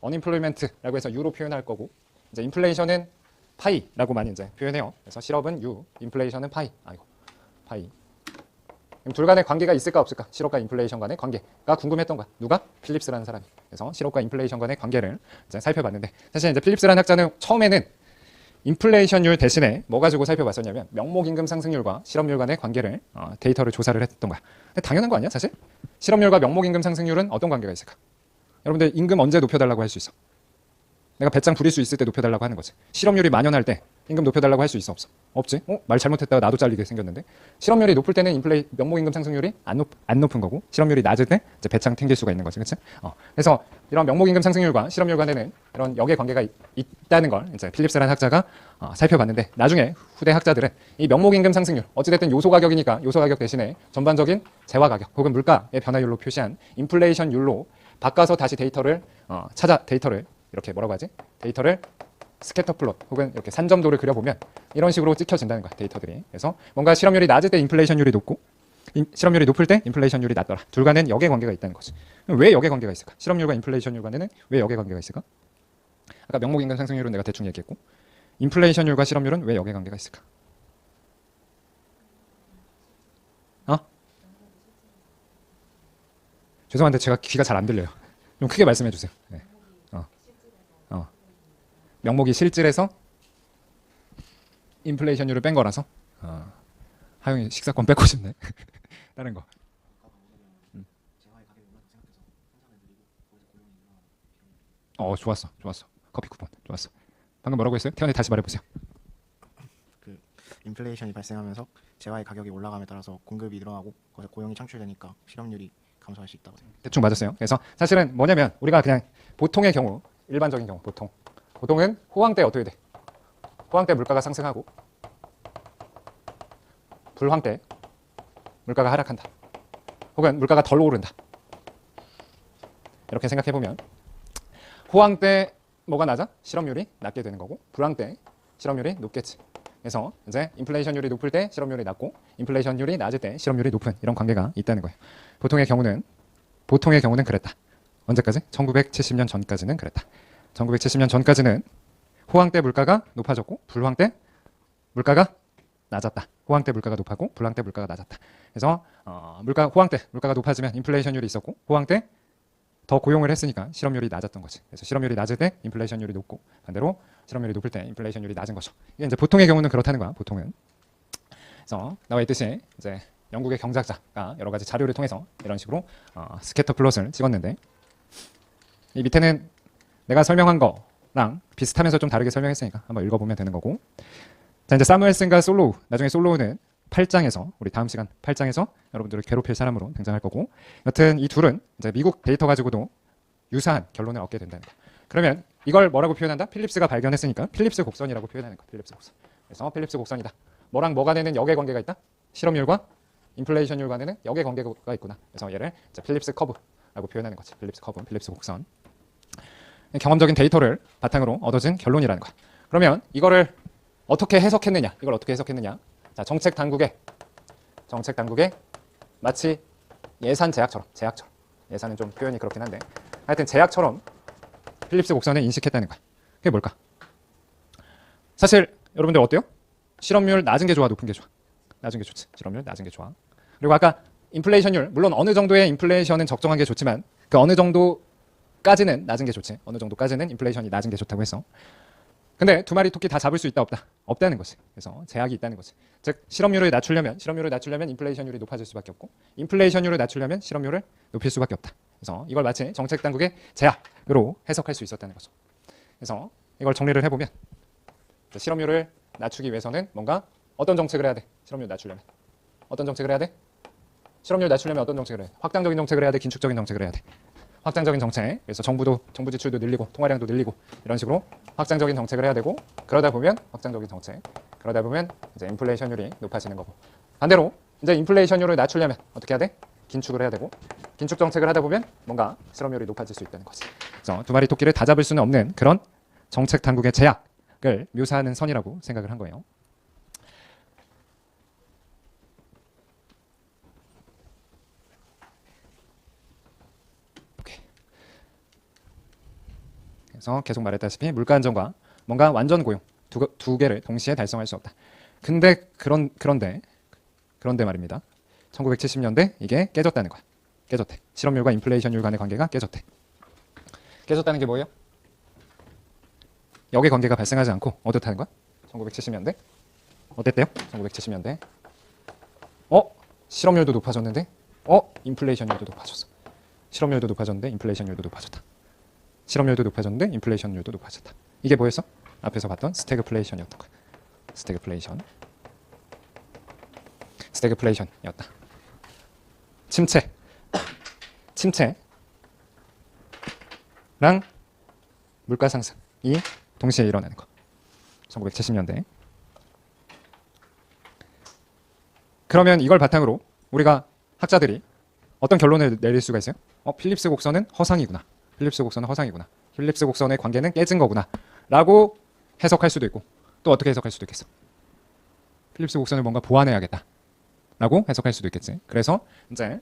unemployment라고 해서 U로 표현할 거고, 이제 인플레이션은 파이라고 많이 이제 표현해요. 그래서 실업은 U, 인플레이션은 파이. 아이고, 파이. 그럼 둘 간의 관계가 있을까 없을까? 실업과 인플레이션 간의 관계가 궁금했던 거야. 누가? 필립스라는 사람이. 그래서 실업과 인플레이션 간의 관계를 이제 살펴봤는데, 사실 이제 필립스라는 학자는 처음에는 인플레이션율 대신에 뭐 가지고 살펴봤었냐면 명목임금 상승률과 실업률 간의 관계를 데이터를 조사를 했던 거야. 근데 당연한 거 아니야, 사실? 실업률과 명목임금 상승률은 어떤 관계가 있을까? 여러분들 임금 언제 높여달라고 할 수 있어? 내가 배짱 부릴 수 있을 때 높여달라고 하는 거지. 실업률이 만연할 때 임금 높여달라고 할 수 있어 없어? 없지? 말 잘못했다가 나도 잘리게 생겼는데. 실업률이 높을 때는 명목임금 상승률이 안 높은 거고, 실업률이 낮을 때 이제 배짱 튕길 수가 있는 거지, 그렇지? 그래서 이런 명목임금 상승률과 실업률 간에는 이런 역의 관계가 있다는 걸 이제 필립스라는 학자가 살펴봤는데, 나중에 후대 학자들은 이 명목임금 상승률, 어찌됐든 요소 가격이니까 요소 가격 대신에 전반적인 재화 가격 혹은 물가의 변화율로 표시한 인플레이션율로 바꿔서 다시 데이터를 데이터를 이렇게 뭐라고 하지? 데이터를 스캐터 플롯 혹은 이렇게 산점도를 그려보면 이런 식으로 찍혀진다는 거야, 데이터들이. 그래서 뭔가 실업률이 낮을 때 인플레이션율이 높고 실업률이 높을 때 인플레이션율이 낮더라. 둘 간에는 역의 관계가 있다는 거지. 왜 역의 관계가 있을까? 실업률과 인플레이션율 간에는 왜 역의 관계가 있을까? 아까 명목임금 상승률은 내가 대충 얘기했고, 인플레이션율과 실업률은 왜 역의 관계가 있을까? 죄송한데 제가 귀가 잘 안 들려요. 좀 크게 말씀해 주세요. 네. 명목이 실질에서 인플레이션율을 뺀 거라서. 하영이 식사권 뺏고 싶네. 다른 거. 좋았어. 커피 쿠폰 좋았어. 방금 뭐라고 했어요? 태연이 다시 말해보세요. 그 인플레이션이 발생하면서 재화의 가격이 올라감에 따라서 공급이 늘어나고 거기서 고용이 창출되니까 실업률이 감소할 수 있다고 생각합니다. 대충 맞았어요. 그래서 사실은 뭐냐면 우리가 그냥 보통의 경우, 일반적인 경우, 보통은 호황 때 어떻게 돼? 호황 때 물가가 상승하고 불황 때 물가가 하락한다. 혹은 물가가 덜 오른다. 이렇게 생각해보면 호황 때 뭐가 낮아? 실업률이 낮게 되는 거고, 불황 때 실업률이 높겠지. 그래서 이제 인플레이션율이 높을 때 실업률이 낮고 인플레이션율이 낮을 때 실업률이 높은 이런 관계가 있다는 거예요. 보통의 경우는 그랬다. 언제까지? 1970년 전까지는 그랬다. 1970년 전까지는 호황 때 물가가 높아졌고 불황 때 물가가 낮았다. 호황 때 물가가 높았고 불황 때 물가가 낮았다. 그래서 호황 때 물가가 높아지면 인플레이션율이 있었고, 호황 때 더 고용을 했으니까 실업률이 낮았던 거지. 그래서 실업률이 낮을 때 인플레이션율이 높고, 반대로 실업률이 높을 때 인플레이션율이 낮은 거죠. 이게 이제 보통의 경우는 그렇다는 거야. 보통은. 그래서 나와 있듯이 이제 영국의 경제학자가 여러 가지 자료를 통해서 이런 식으로 스캐터 플롯을 찍었는데, 이 밑에는 내가 설명한 거랑 비슷하면서 좀 다르게 설명했으니까 한번 읽어보면 되는 거고. 자, 이제 사무엘슨과 솔로우, 나중에 솔로우는 8장에서, 우리 다음 시간 8장에서 여러분들을 괴롭힐 사람으로 등장할 거고, 여튼 이 둘은 이제 미국 데이터 가지고도 유사한 결론을 얻게 된다는 거. 그러면 이걸 뭐라고 표현한다? 필립스가 발견했으니까 필립스 곡선이라고 표현하는 거. 필립스 곡선. 그래서 필립스 곡선이다. 뭐랑 뭐 간에는 역의 관계가 있다? 실업률과 인플레이션율 간에는 역의 관계가 있구나. 그래서 얘를 이제 필립스 커브라고 표현하는 거지. 필립스 커브, 필립스 곡선. 경험적인 데이터를 바탕으로 얻어진 결론이라는 거야. 그러면 이거를 어떻게 해석했느냐? 자, 정책 당국의 마치 예산 제약처럼, 예산은 좀 표현이 그렇긴 한데, 하여튼 제약처럼 필립스 곡선을 인식했다는 거야. 그게 뭘까? 사실 여러분들 어때요? 실업률 낮은 게 좋아, 높은 게 좋아? 낮은 게 좋지. 실업률 낮은 게 좋아. 그리고 아까 인플레이션율, 물론 어느 정도의 인플레이션은 적정한 게 좋지만 그 어느 정도까지는 낮은 게 좋지. 어느 정도까지는 인플레이션이 낮은 게 좋다고 했어. 근데 두 마리 토끼 다 잡을 수 있다 없다? 없다는 거지. 그래서 제약이 있다는 거지. 즉 실업률을 낮추려면 인플레이션율이 높아질 수밖에 없고, 인플레이션율을 낮추려면 실업률을 높일 수밖에 없다. 그래서 이걸 마치 정책 당국의 제약으로 해석할 수 있었다는 거죠. 그래서 이걸 정리를 해보면 실업률을 낮추기 위해서는 뭔가 어떤 정책을 해야 돼? 실업률 낮추려면 어떤 정책을 해야 돼? 실업률 낮추려면 어떤 정책을 해야 돼? 확장적인 정책을 해야 돼? 긴축적인 정책을 해야 돼? 확장적인 정책. 그래서 정부 지출도 늘리고 통화량도 늘리고 이런 식으로 확장적인 정책을 해야 되고, 그러다 보면 이제 인플레이션율이 높아지는 거고, 반대로 이제 인플레이션율을 낮추려면 어떻게 해야 돼? 긴축을 해야 되고, 긴축 정책을 하다 보면 뭔가 실업률이 높아질 수 있다는 거지. 그래서 두 마리 토끼를 다 잡을 수는 없는 그런 정책 당국의 제약을 묘사하는 선이라고 생각을 한 거예요. 그래서 계속 말했다시피 물가 안정과 뭔가 완전 고용 두 개를 동시에 달성할 수 없다. 근데 그런데 말입니다. 1970년대 이게 깨졌다는 거야. 깨졌대. 실업률과 인플레이션율 간의 관계가 깨졌대. 깨졌다는 게 뭐예요? 역의 관계가 발생하지 않고 어떻다는 거야? 1970년대 어땠대요? 1970년대 실업률도 높아졌는데 인플레이션율도 높아졌어. 실업률도 높아졌는데 인플레이션율도 높아졌다. 실업률도 높아졌는데 인플레이션율도 높아졌다. 이게 뭐였어? 앞에서 봤던 스태그플레이션이었던 거야. 스태그플레이션이었다. 침체랑 물가 상승이 동시에 일어나는 거. 1970년대. 그러면 이걸 바탕으로 우리가 학자들이 어떤 결론을 내릴 수가 있어요? 필립스 곡선은 허상이구나. 필립스 곡선의 관계는 깨진 거구나. 라고 해석할 수도 있고 또 어떻게 해석할 수도 있겠어? 필립스 곡선을 뭔가 보완해야겠다. 라고 해석할 수도 있겠지. 그래서 이제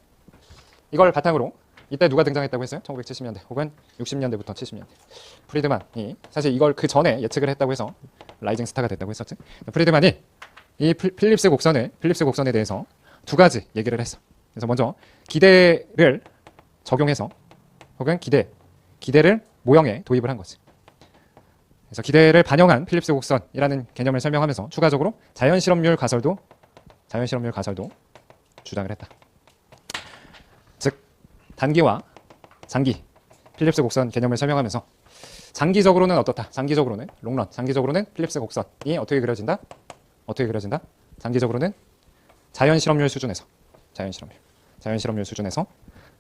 이걸 바탕으로 이때 누가 등장했다고 했어요? 1970년대 혹은 60년대부터 70년대. 프리드만이 사실 이걸 그 전에 예측을 했다고 해서 라이징 스타가 됐다고 했었지. 프리드만이 이 필립스 곡선에 대해서 두 가지 얘기를 했어. 그래서 먼저 기대를 적용해서 혹은 기대를 모형에 도입을 한 거지. 그래서 기대를 반영한 필립스 곡선이라는 개념을 설명하면서 추가적으로 자연 실업률 가설도 주장을 했다. 즉 단기와 장기 필립스 곡선 개념을 설명하면서 장기적으로는 어떻다? 장기적으로는 롱런, 장기적으로는 필립스 곡선이 어떻게 그려진다? 장기적으로는 자연 실업률 수준에서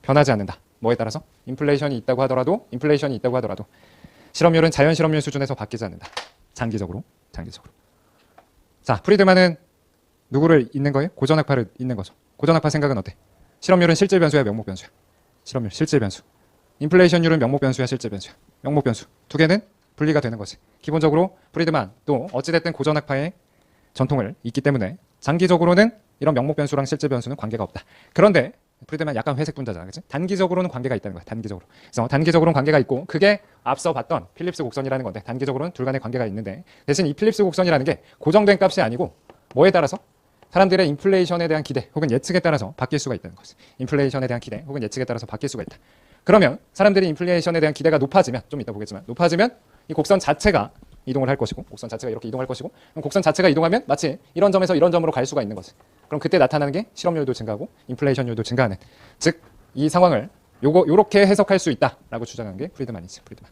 변하지 않는다. 뭐에 따라서? 인플레이션이 있다고 하더라도 실업률은 자연 실업률 수준에서 바뀌지 않는다. 장기적으로. 자, 프리드만은 누구를 잇는 거예요? 고전학파를 잇는 거죠. 고전학파 생각은 어때? 실업률은 실질 변수야, 명목 변수야? 실업률 실질 변수. 인플레이션율은 명목 변수야, 실질 변수야? 명목 변수. 두 개는 분리가 되는 거지. 기본적으로 프리드만도 어찌됐든 고전학파의 전통을 잇기 때문에 장기적으로는 이런 명목 변수랑 실질 변수는 관계가 없다. 그런데 프리드만 약간 회색 분자잖아, 그렇지? 단기적으로는 관계가 있다는 거야. 단기적으로. 그래서 단기적으로는 관계가 있고 그게 앞서 봤던 필립스 곡선이라는 건데 단기적으로는 둘 간의 관계가 있는데 대신 이 필립스 곡선이라는 게 고정된 값이 아니고 뭐에 따라서? 사람들의 인플레이션에 대한 기대 혹은 예측에 따라서 바뀔 수가 있다는 거지. 인플레이션에 대한 기대 혹은 예측에 따라서 바뀔 수가 있다. 그러면 사람들이 인플레이션에 대한 기대가 높아지면 좀 이따 보겠지만 높아지면 이 곡선 자체가 이동을 할 것이고 곡선 자체가 이렇게 이동할 것이고 그럼 곡선 자체가 이동하면 마치 이런 점에서 이런 점으로 갈 수가 있는 거지. 그럼 그때 나타나는 게 실업률도 증가하고 인플레이션율도 증가하는 즉 이 상황을 요렇게 해석할 수 있다라고 주장한 게 프리드만이지. 프리드만.